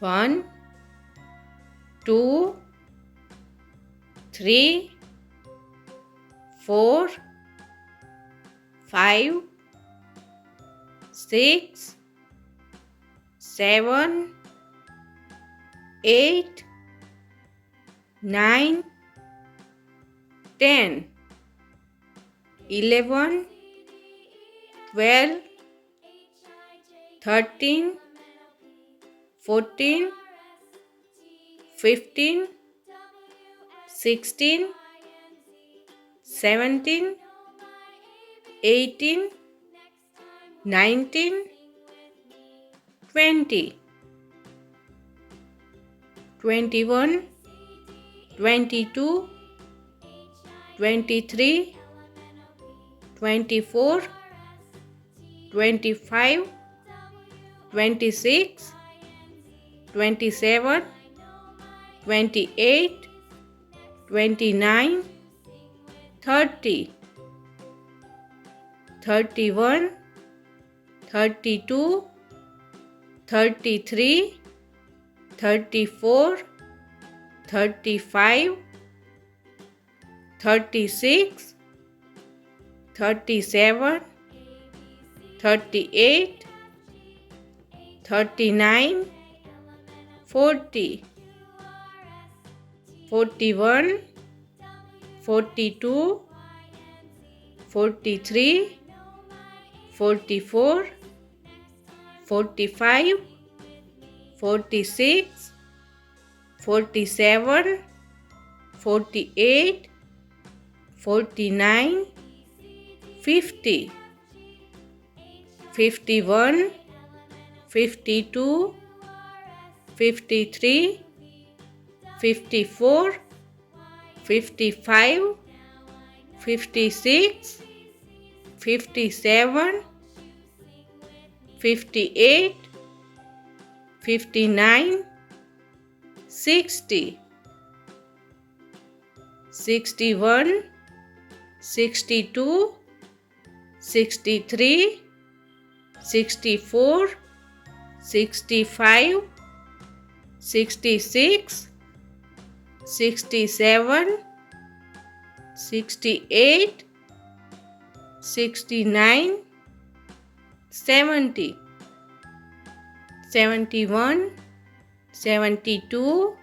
1, 2, 3, 4, 5, 6, 7, 8, 9, 10, 11, 12, 13, 14, 15, 16, 17, 18, 19, 20, 21, 22, 23, 24, 25, 26, 27, 28, 29, 30, 31, 32, 33, 34, 35, 36, 37, 38, 39, 40, 41, 42, 43, 44, 45, 46, 47, 48, 49, 50, 51, 52, 53, 54, 55, 56, 57, 58, 59, 60, 61, 62, 63, 64, 65, 66, 67, 68, 69, 70, 71, 72,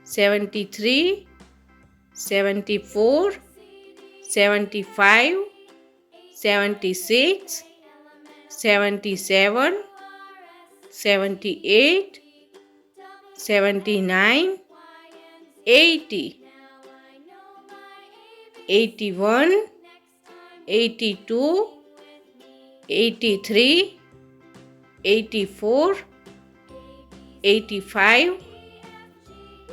73, 74, 75, 76, 77, 78, 79, 80, 81, 82, 83, 84, 85,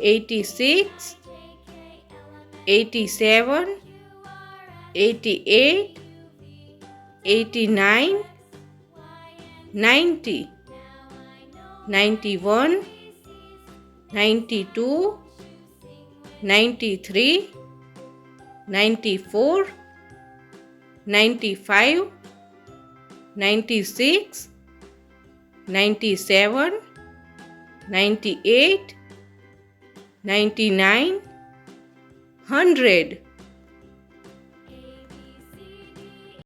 86, 87, 88, 89, 90, 91, 92, 93, 94, 95, 96, 97, 98, 99, 100.